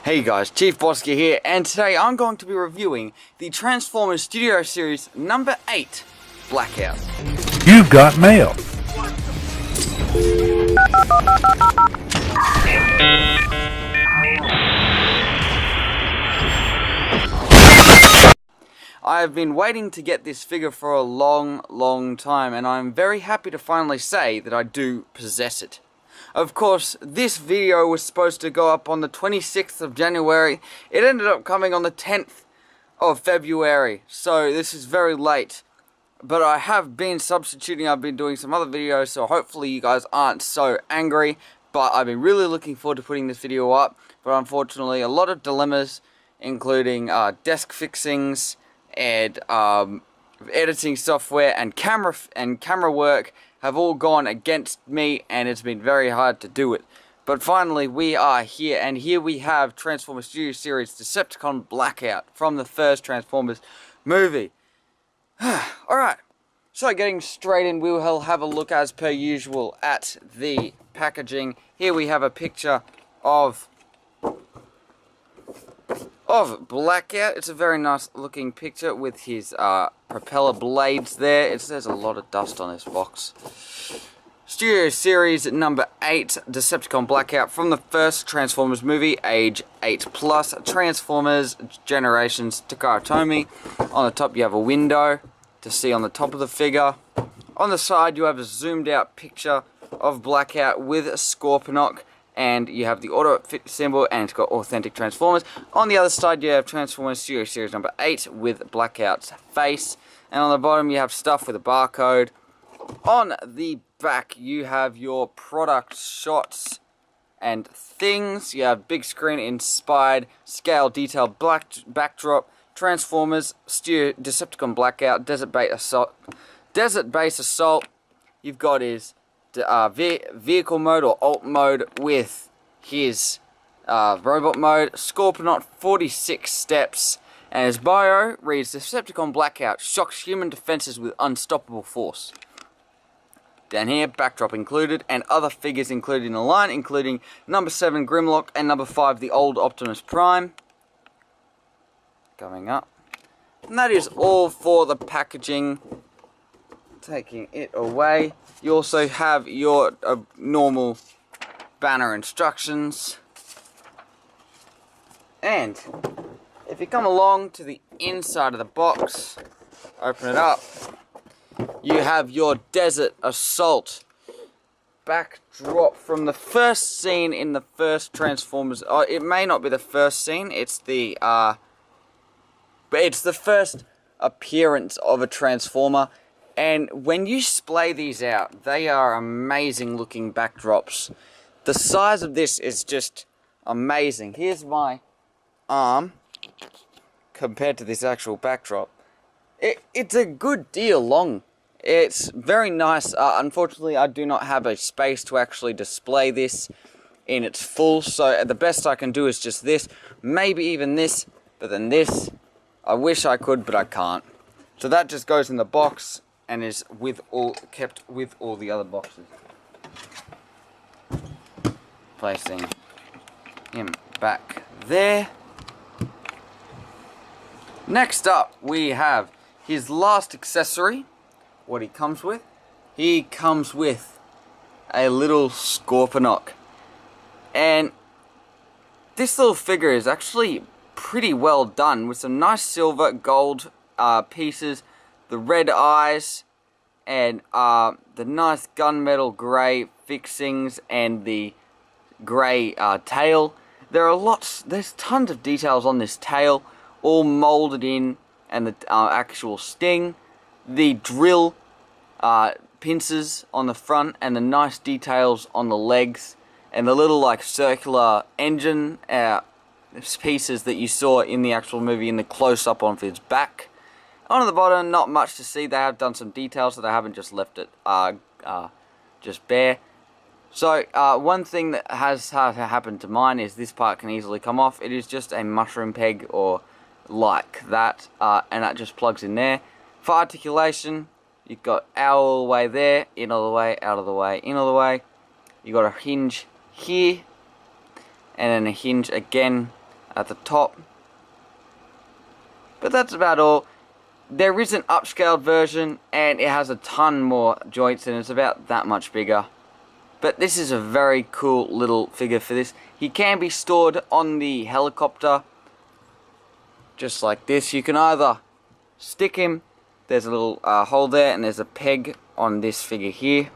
Hey guys, Chief Bosky here, and today I'm going to be reviewing the Transformers Studio Series number 8 Blackout. You've got mail. I have been waiting to get this figure for a long time, and I'm very happy to finally say that I do possess it. Of course, this video was supposed to go up on the 26th of January. It ended up coming on the 10th of February, so this is very late. But I have been substituting, I've been doing some other videos, so hopefully you guys aren't so angry. But I've been really looking forward to putting this video up, but unfortunately a lot of dilemmas, including desk fixings and editing software and camera work, have all gone against me, and it's been very hard to do it. But finally we are here, and here we have Transformers Studio Series Decepticon Blackout from the first Transformers movie. Alright, so getting straight in, we will have a look as per usual at the packaging. Here we have a picture of Blackout. It's a very nice looking picture with his propeller blades there. There's a lot of dust on this box. Studio Series number 8 Decepticon Blackout from the first Transformers movie, age 8+. Transformers Generations Takara Tomy. On the top you have a window to see on the top of the figure. On the side you have a zoomed out picture of Blackout with a Scorponok, and you have the auto fit symbol, and it's got authentic Transformers. On the other side you have Transformers Studio Series number 8 with Blackout's face, and on the bottom you have stuff with a barcode. On the back you have your product shots and things. You have big screen inspired scale detailed backdrop, Transformers Studio Decepticon Blackout, Desert Base Assault. You've got his vehicle mode or alt mode with his robot mode, Scorponok 46 steps, and his bio reads: Decepticon Blackout shocks human defenses with unstoppable force. Down here, backdrop included, and other figures included in the line, including number 7 Grimlock and number 5 the old Optimus Prime. Going up. And that is all for the packaging. Taking it away, you also have your normal banner instructions. And if you come along to the inside of the box, open it up, you have your Desert Assault backdrop from the first scene in the first Transformers. Oh, it may not be the first scene, it's the first appearance of a Transformer. And when you splay these out, they are amazing looking backdrops. The size of this is just amazing. Here's my arm compared to this actual backdrop. It's a good deal long. It's very nice. Unfortunately, I do not have a space to actually display this in its full, so the best I can do is just this, maybe even this, but then this. I wish I could, but I can't. So that just goes in the box and is kept with all the other boxes. Placing him back there. Next up, we have his last accessory. What he comes with? He comes with a little Scorponok. And this little figure is actually pretty well done, with some nice silver, gold pieces, the red eyes, and the nice gunmetal grey fixings, and the grey tail. There's tons of details on this tail, all moulded in, and the actual sting, the drill pincers on the front, and the nice details on the legs, and the little like circular engine pieces that you saw in the actual movie in the close-up on his back. On the bottom, not much to see. They have done some details, so they haven't just left it just bare. So one thing that has happened to mine is this part can easily come off. It is just a mushroom peg or like that, and that just plugs in there. For articulation, you've got out all the way there, in all the way, out of the way, in all the way. You've got a hinge here, and then a hinge again at the top. But that's about all. There is an upscaled version, and it has a ton more joints, and it's about that much bigger. But this is a very cool little figure for this. He can be stored on the helicopter, just like this. You can either stick him, there's a little hole there, and there's a peg on this figure here.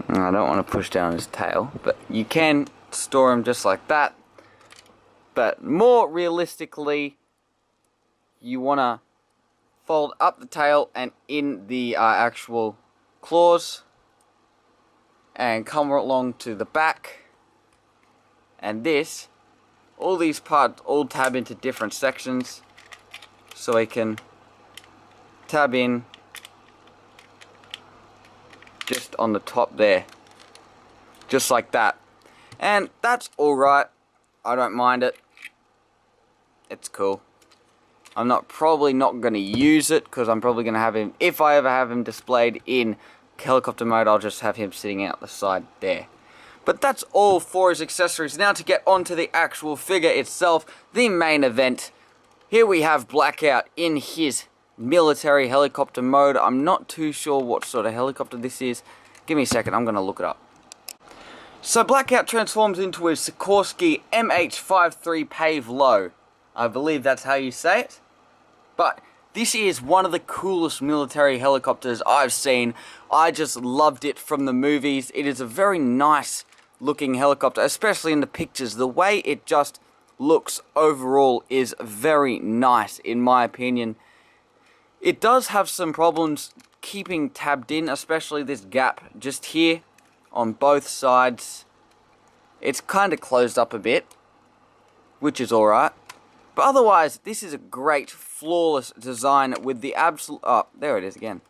I don't want to push down his tail, but you can store him just like that. But more realistically, you want to fold up the tail and in the actual claws, and come along to the back. And this, all these parts all tab into different sections, so I can tab in just on the top there, just like that. And that's alright. I don't mind it. It's cool. I'm probably not going to use it, because I'm probably going to have him, if I ever have him displayed in helicopter mode, I'll just have him sitting out the side there. But that's all for his accessories. Now to get onto the actual figure itself, the main event. Here we have Blackout in his military helicopter mode. I'm not too sure what sort of helicopter this is. Give me a second, I'm going to look it up. So Blackout transforms into a Sikorsky MH-53 Pave Low. I believe that's how you say it. But this is one of the coolest military helicopters I've seen. I just loved it from the movies. It is a very nice looking helicopter, especially in the pictures. The way it just looks overall is very nice, in my opinion. It does have some problems keeping tabbed in, especially this gap just here on both sides. It's kind of closed up a bit, which is alright. But otherwise, this is a great, flawless design with the absolute... Oh, there it is again.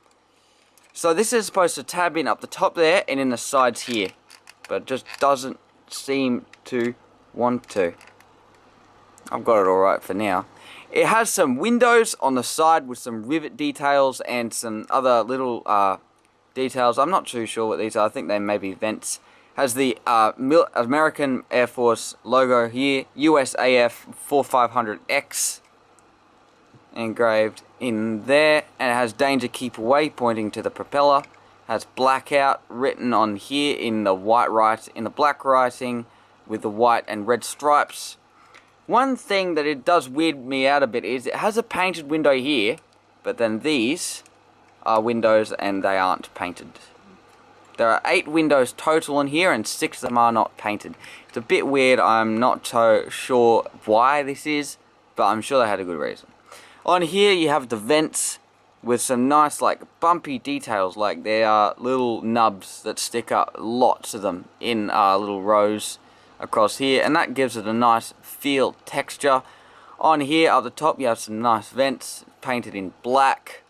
So this is supposed to tab in up the top there and in the sides here. But it just doesn't seem to want to. I've got it alright for now. It has some windows on the side with some rivet details and some other little details. I'm not too sure what these are. I think they may be vents. Has the American Air Force logo here, USAF 4500X engraved in there, and it has danger keep away pointing to the propeller. Has Blackout written on here in the black writing with the white and red stripes. One thing that it does weird me out a bit is it has a painted window here, but then these are windows and they aren't painted. There are 8 windows total in here and 6 of them are not painted. It's a bit weird. I'm not so sure why this is, but I'm sure they had a good reason. On here you have the vents with some nice like bumpy details, like there are little nubs that stick up, lots of them in little rows across here, and that gives it a nice feel texture. On here at the top you have some nice vents painted in black.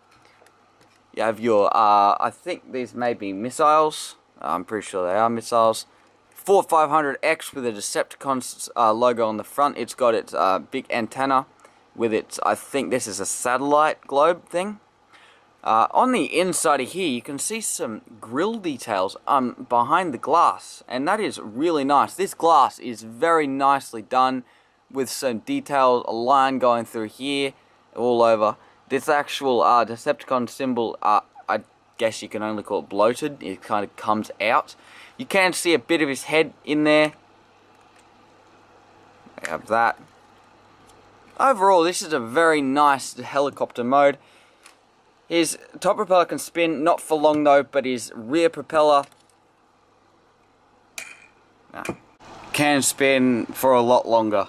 You have your, I think these may be missiles. I'm pretty sure they are missiles. 4500X with a Decepticons logo on the front. It's got its big antenna with its, I think this is a satellite globe thing. On the inside of here, you can see some grill details behind the glass, and that is really nice. This glass is very nicely done with some detailed line going through here, all over. This actual Decepticon symbol, I guess you can only call it bloated. It kind of comes out. You can see a bit of his head in there. We have that. Overall, this is a very nice helicopter mode. His top propeller can spin, not for long though, but his rear propeller can spin for a lot longer.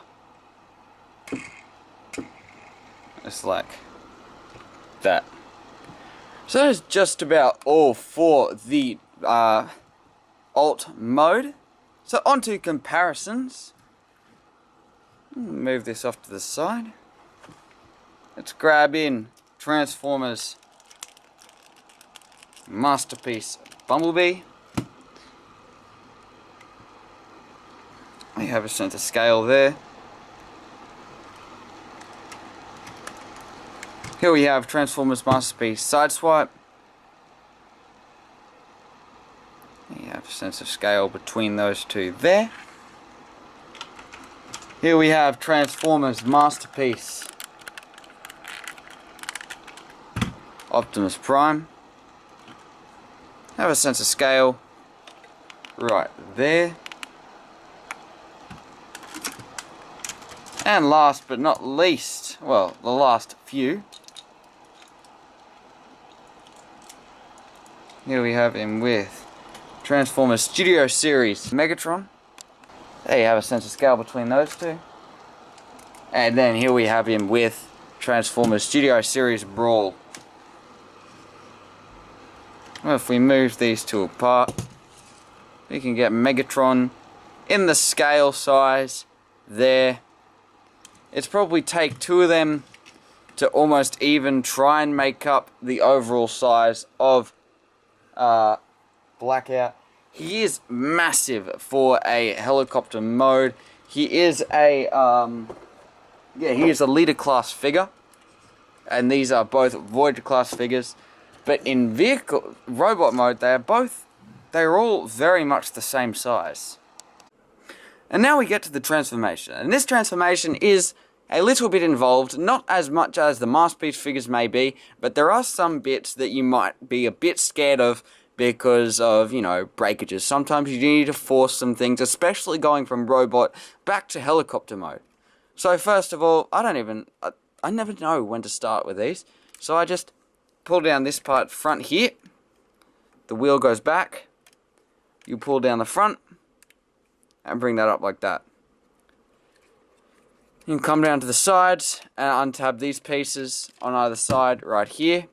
It's like that. So that is just about all for the alt mode. So on to comparisons. Move this off to the side. Let's grab in Transformers Masterpiece Bumblebee. We have a center scale there. Here we have Transformers Masterpiece Sideswipe. We have center sense of scale between those two there. Here we have Transformers Masterpiece, Optimus Prime. Have a sense of scale right there. And last but not least, well, the last few, here we have him with Transformers Studio Series Megatron. There you have a sense of scale between those two. And then here we have him with Transformers Studio Series Brawl. Well, if we move these two apart, we can get Megatron in the scale size there. It's probably take two of them to almost even try and make up the overall size of Blackout. He is massive for a helicopter mode. He is a he is a leader class figure, and these are both Voyager class figures. But in vehicle robot mode, they're all very much the same size. And now we get to the transformation, and this transformation is a little bit involved, not as much as the Masterpiece figures may be, but there are some bits that you might be a bit scared of because of, you know, breakages. Sometimes you need to force some things, especially going from robot back to helicopter mode. So first of all, I never know when to start with these, so I just pull down this part front here, the wheel goes back, you pull down the front, and bring that up like that. You can come down to the sides and untab these pieces on either side right here,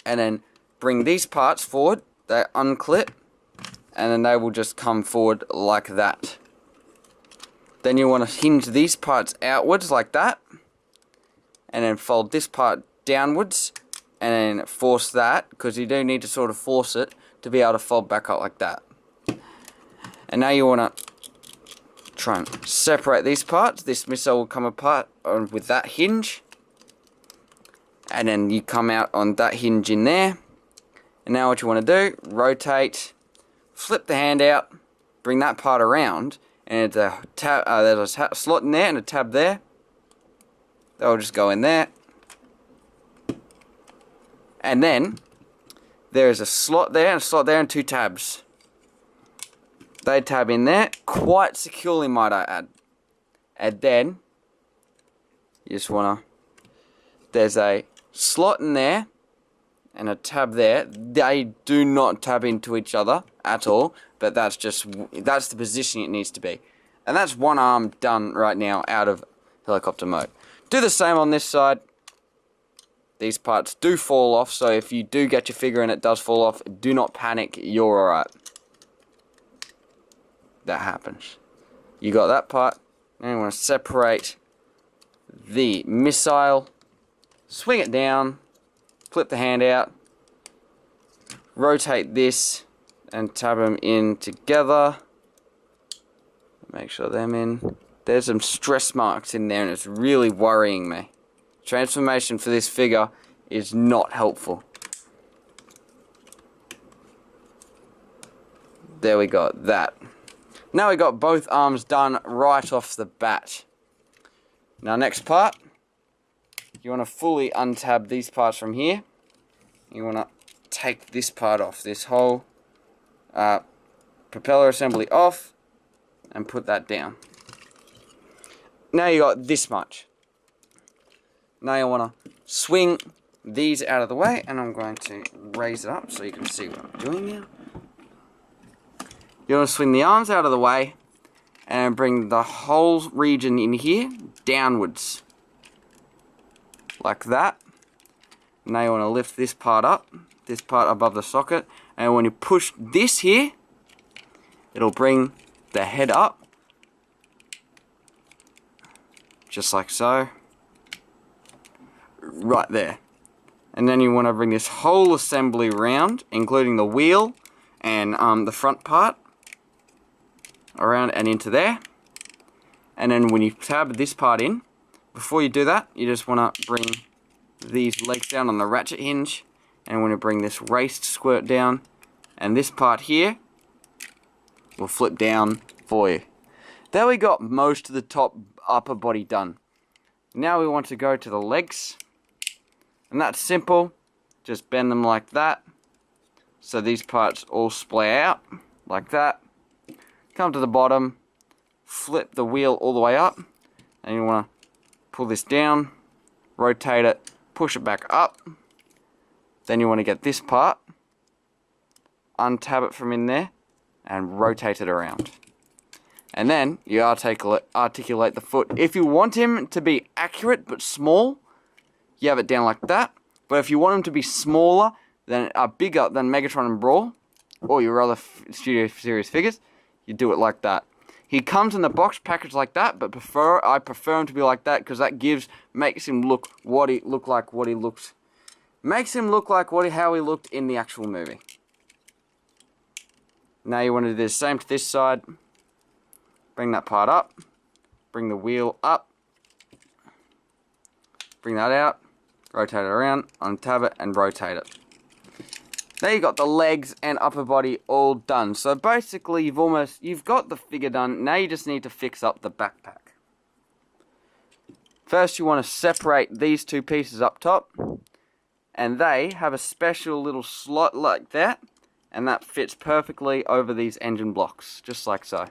and then bring these parts forward. They unclip, and then they will just come forward like that. Then you want to hinge these parts outwards like that, and then fold this part downwards, and then force that, because you do need to sort of force it to be able to fold back up like that. And now you want to try and separate these parts. This missile will come apart with that hinge, and then you come out on that hinge in there. And now what you want to do, rotate, flip the hand out, bring that part around, and there's a slot in there and a tab there. They'll just go in there. And then there's a slot there and a slot there and two tabs. They tab in there quite securely, might I add. And then you just wanna, there's a slot in there and a tab there. They do not tab into each other at all, but that's the position it needs to be. And that's one arm done right now out of helicopter mode. Do the same on this side. These parts do fall off, so if you do get your figure and it does fall off, do not panic, you're alright. That happens. You got that part. Now you want to separate the missile, swing it down, flip the hand out, rotate this, and tab them in together. Make sure they're in. There's some stress marks in there, and it's really worrying me. Transformation for this figure is not helpful. There we got that. Now we got both arms done right off the bat. Now next part, you want to fully untab these parts from here. You want to take this part off, this whole propeller assembly off, and put that down. Now you got this much. Now you want to swing these out of the way, and I'm going to raise it up so you can see what I'm doing now. You want to swing the arms out of the way and bring the whole region in here downwards. Like that. Now you want to lift this part up, this part above the socket, and when you push this here, it'll bring the head up. Just like so. Right there. And then you want to bring this whole assembly round, including the wheel and the front part, around and into there. And then when you tab this part in, before you do that, you just want to bring these legs down on the ratchet hinge, and want to bring this waist squirt down, and this part here will flip down for you. There we got most of the top upper body done. Now we want to go to the legs. And that's simple. Just bend them like that. So these parts all splay out like that. Come to the bottom. Flip the wheel all the way up. And you want to pull this down. Rotate it. Push it back up. Then you want to get this part. Untab it from in there. And rotate it around. And then you articulate the foot. If you want him to be accurate but small, you have it down like that. But if you want him to be smaller, bigger than Megatron and Brawl, or your other Studio Series figures, you do it like that. He comes in the box package like that, but I prefer him to be like that because that makes him look how he looked in the actual movie. Now you want to do the same to this side. Bring that part up. Bring the wheel up. Bring that out. Rotate it around. Untab it and rotate it. There you got the legs and upper body all done. So basically you've got the figure done. Now you just need to fix up the backpack. First you want to separate these two pieces up top. And they have a special little slot like that. And that fits perfectly over these engine blocks. Just like so.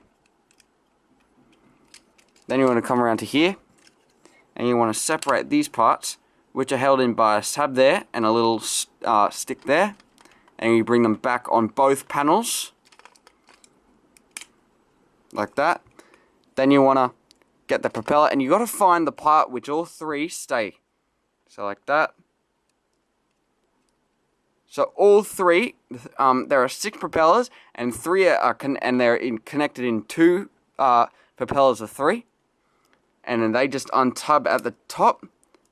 Then you want to come around to here. And you want to separate these parts, which are held in by a tab there and a little stick there. And you bring them back on both panels. Like that. Then you want to get the propeller. And you got to find the part which all three stay. So like that. So all three, there are 6 propellers. And 3 are connected in 2 propellers of 3. And then they just untub at the top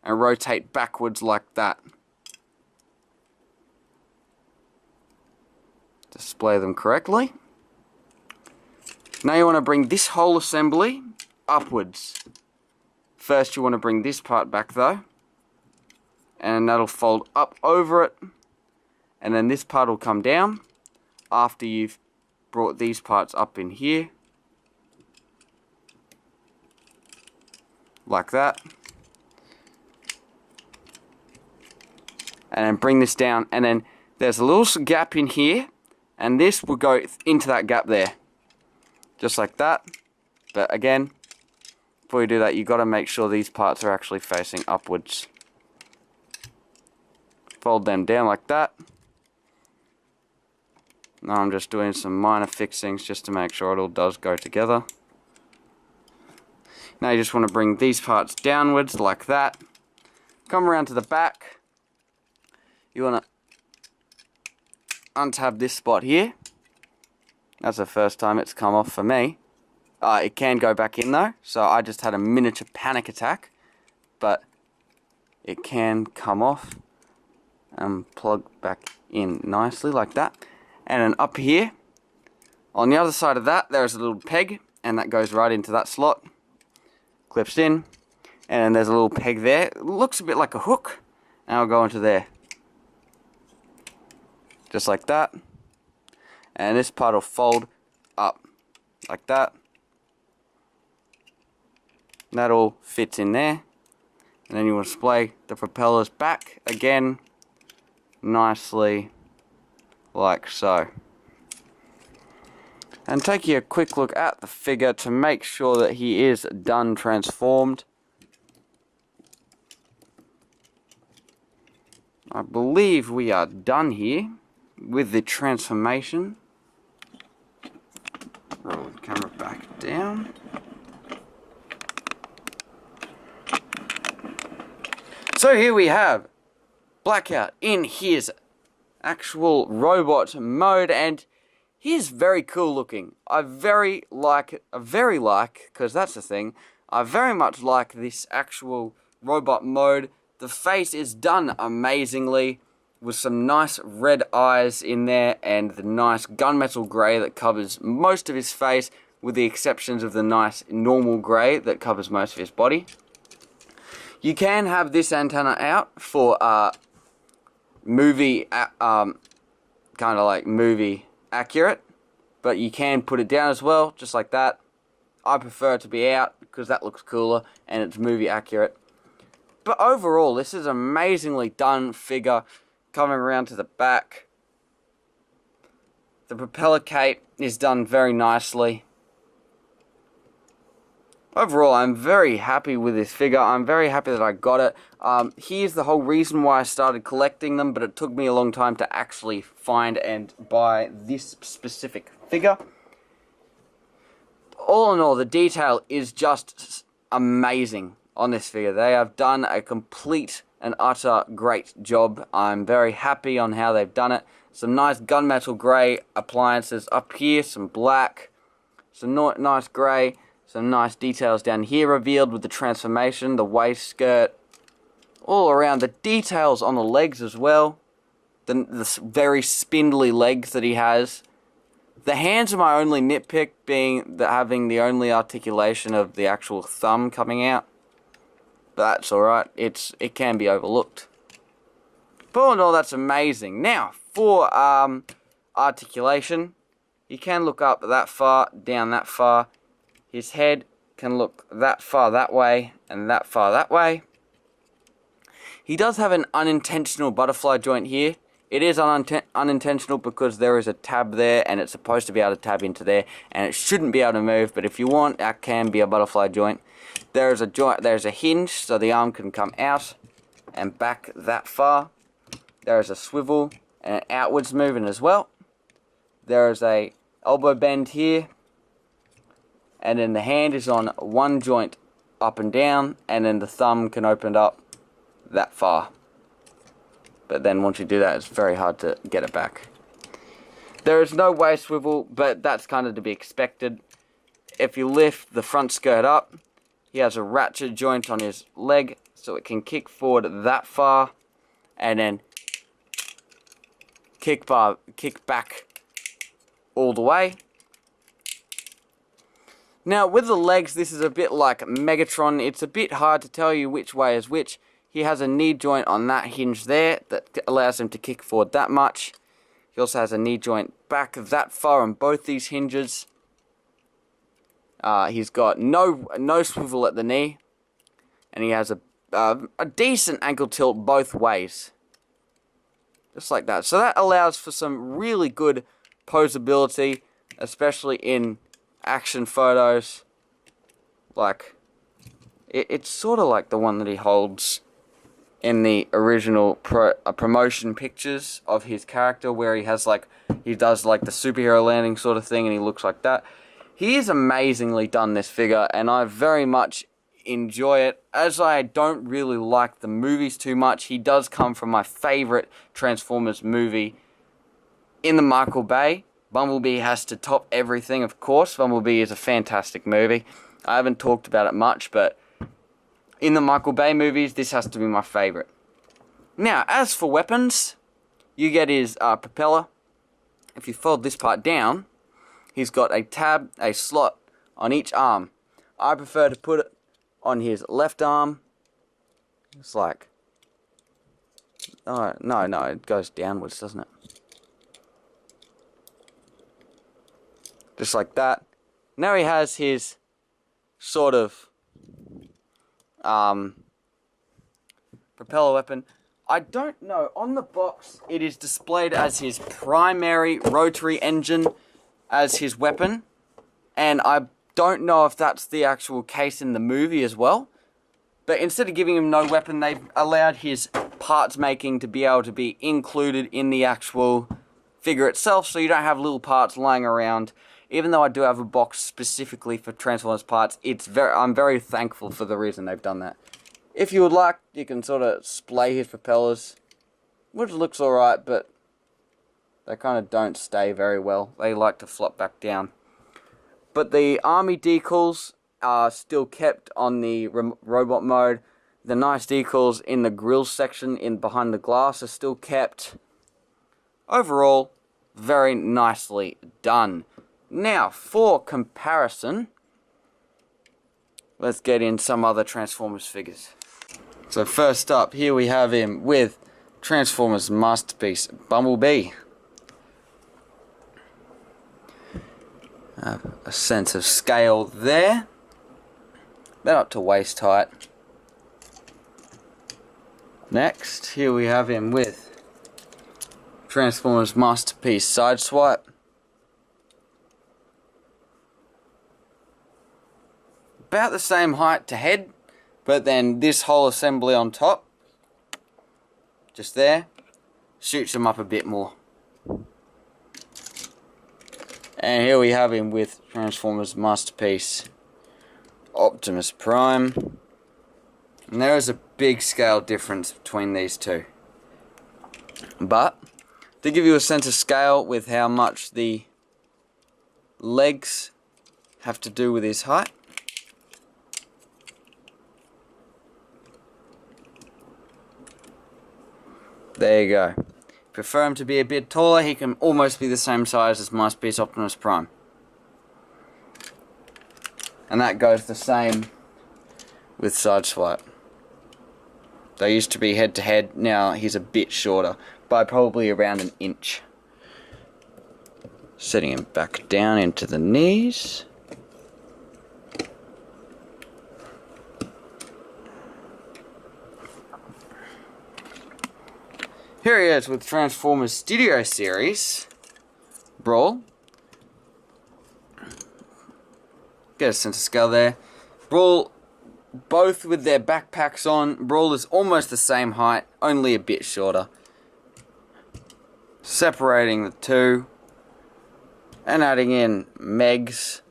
and rotate backwards like that. Display them correctly. Now you want to bring this whole assembly upwards. First you want to bring this part back though. And that'll fold up over it. And then this part will come down after you've brought these parts up in here. Like that. And then bring this down, and then there's a little gap in here, and this will go into that gap there. Just like that. But again, before you do that, you've got to make sure these parts are actually facing upwards. Fold them down like that. Now I'm just doing some minor fixings just to make sure it all does go together. Now you just want to bring these parts downwards like that. Come around to the back. You want to untab this spot here. That's the first time it's come off for me. It can go back in though, so I just had a miniature panic attack. But it can come off and plug back in nicely like that. And then up here, on the other side of that, there's a little peg, and that goes right into that slot. Clips in, and then there's a little peg there. It looks a bit like a hook, and I'll go into there. Just like that. And this part will fold up like that. And that all fits in there. And then you want to splay the propellers back again, nicely like so. And taking a quick look at the figure to make sure that he is done transformed. I believe we are done here with the transformation. Roll the camera back down. So here we have Blackout in his actual robot mode, and he is very cool looking. I very much like this actual robot mode. The face is done amazingly with some nice red eyes in there and the nice gunmetal grey that covers most of his face, with the exceptions of the nice normal grey that covers most of his body. You can have this antenna out for movie kind of like movie accurate, but you can put it down as well, just like that. I prefer it to be out because that looks cooler and it's movie accurate. But overall, this is an amazingly done figure. Coming around to the back, the propeller cape is done very nicely. Overall, I'm very happy with this figure. I'm very happy that I got it. Here's the whole reason why I started collecting them, but it took me a long time to actually find and buy this specific figure. All in all, the detail is just amazing on this figure. They have done a complete and utter great job. I'm very happy on how they've done it. Some nice gunmetal grey appliances up here, some black, some nice grey. Some nice details down here revealed with the transformation, the waist skirt, all around. The details on the legs as well. The very spindly legs that he has. The hands are my only nitpick, being that having the only articulation of the actual thumb coming out. But that's alright, it can be overlooked. But all in all, that's amazing. Now, for articulation, you can look up that far, down that far. His head can look that far that way, and that far that way. He does have an unintentional butterfly joint here. It is unintentional because there is a tab there, and it's supposed to be able to tab into there, and it shouldn't be able to move, but if you want, that can be a butterfly joint. There's a hinge, so the arm can come out and back that far. There is a swivel and an outwards movement as well. There is a elbow bend here. And then the hand is on one joint up and down, and then the thumb can open up that far. But then once you do that, it's very hard to get it back. There is no waist swivel, but that's kind of to be expected. If you lift the front skirt up, he has a ratchet joint on his leg, so it can kick forward that far, and then kick back all the way. Now, with the legs, this is a bit like Megatron. It's a bit hard to tell you which way is which. He has a knee joint on that hinge there that allows him to kick forward that much. He also has a knee joint back that far on both these hinges. He's got no swivel at the knee. And he has a decent ankle tilt both ways. Just like that. So that allows for some really good posability, especially in action photos. Like, it's sort of like the one that he holds in the original promotion pictures of his character, where he does like the superhero landing sort of thing, and he looks like that. He is amazingly done, this figure, and I very much enjoy it. As I don't really like the movies too much, he does come from my favorite Transformers movie in the Michael Bay. Bumblebee has to top everything, of course. Bumblebee is a fantastic movie. I haven't talked about it much, but in the Michael Bay movies, this has to be my favorite. Now, as for weapons, you get his propeller. If you fold this part down, he's got a slot on each arm. I prefer to put it on his left arm. It's like, oh, no, it goes downwards, doesn't it? Just like that. Now he has his sort of propeller weapon. I don't know. On the box, it is displayed as his primary rotary engine as his weapon. And I don't know if that's the actual case in the movie as well. But instead of giving him no weapon, they've allowed his parts making to be able to be included in the actual figure itself, so you don't have little parts lying around. Even though I do have a box specifically for Transformers parts, I'm very thankful for the reason they've done that. If you would like, you can sort of splay his propellers, which looks alright, but they kind of don't stay very well. They like to flop back down. But the army decals are still kept on the robot mode. The nice decals in the grill section behind the glass are still kept. Overall, very nicely done. Now, for comparison, let's get in some other Transformers figures. So first up, here we have him with Transformers masterpiece, Bumblebee. Have a sense of scale there. About up to waist height. Next, here we have him with Transformers Masterpiece side swipe. About the same height to head, but then this whole assembly on top, just there, shoots him up a bit more. And here we have him with Transformers Masterpiece Optimus Prime. And there is a big scale difference between these two. But, to give you a sense of scale with how much the legs have to do with his height, there you go. Prefer him to be a bit taller, he can almost be the same size as Masterpiece Optimus Prime. And that goes the same with Sideswipe. They used to be head to head, now he's a bit shorter, by probably around an inch. Setting him back down into the knees. Here he is with Transformers Studio Series Brawl. Get a sense of scale there. Brawl, both with their backpacks on. Brawl is almost the same height, only a bit shorter. Separating the two. And adding in Megs.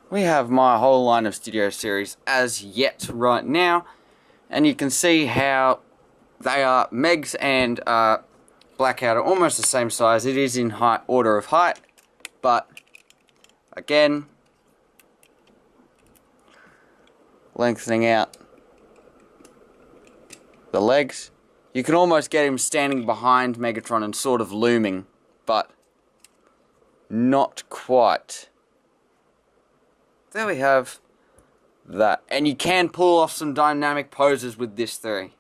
We have my whole line of Studio Series as yet right now. And you can see how they are, Megs and Blackout are almost the same size. It is in height, order of height, but again, lengthening out the legs. You can almost get him standing behind Megatron and sort of looming, but not quite. There we have that. And you can pull off some dynamic poses with these three.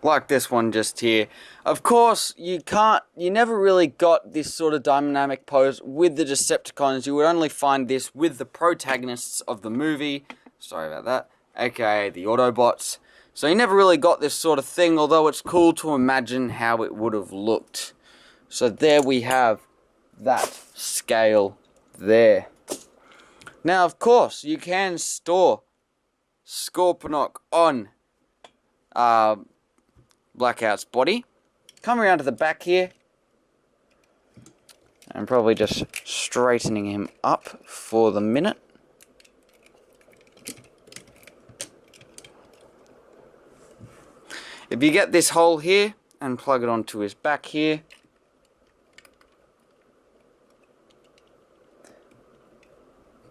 Like this one just here. Of course, you never really got this sort of dynamic pose with the Decepticons. You would only find this with the protagonists of the movie. Sorry about that. AKA the Autobots. So you never really got this sort of thing, although it's cool to imagine how it would have looked. So there we have that scale there. Now, of course, you can store Scorponok on Blackout's body. Come around to the back here. And probably just straightening him up for the minute. If you get this hole here and plug it onto his back here,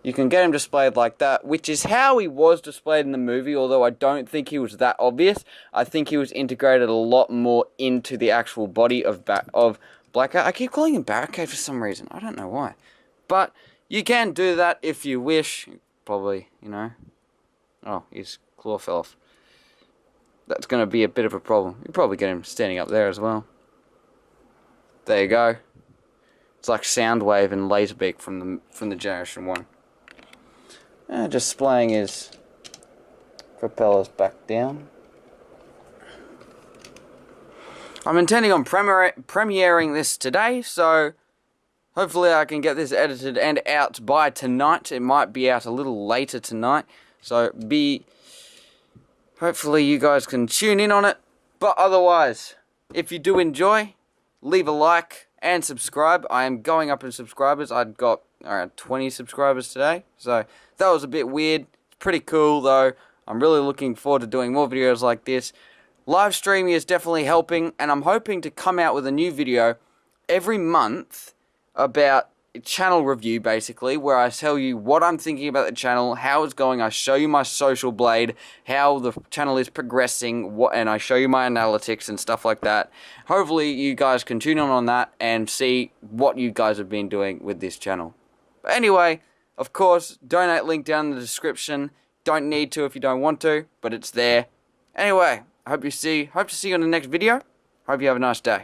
you can get him displayed like that, which is how he was displayed in the movie, although I don't think he was that obvious. I think he was integrated a lot more into the actual body of Blackout. I keep calling him Barricade for some reason. I don't know why. But you can do that if you wish. Probably, you know. Oh, his claw fell off. That's going to be a bit of a problem. You probably get him standing up there as well. There you go. It's like Soundwave and Laserbeak from the Generation 1. Displaying his propellers back down. I'm intending on premiering this today, so hopefully I can get this edited and out by tonight. It might be out a little later tonight, so hopefully you guys can tune in on it. But otherwise, if you do enjoy, leave a like and subscribe. I am going up in subscribers. I'd got around 20 subscribers today, so that was a bit weird. It's pretty cool though. I'm really looking forward to doing more videos like this. Live streaming is definitely helping, and I'm hoping to come out with a new video every month about a channel review, basically, where I tell you what I'm thinking about the channel, how it's going. I show you my social blade, how the channel is progressing, and I show you my analytics and stuff like that. Hopefully you guys can tune in on that and see what you guys have been doing with this channel. But anyway, of course, donate link down in the description. Don't need to if you don't want to, but it's there. Anyway, hope to see you in the next video. Hope you have a nice day.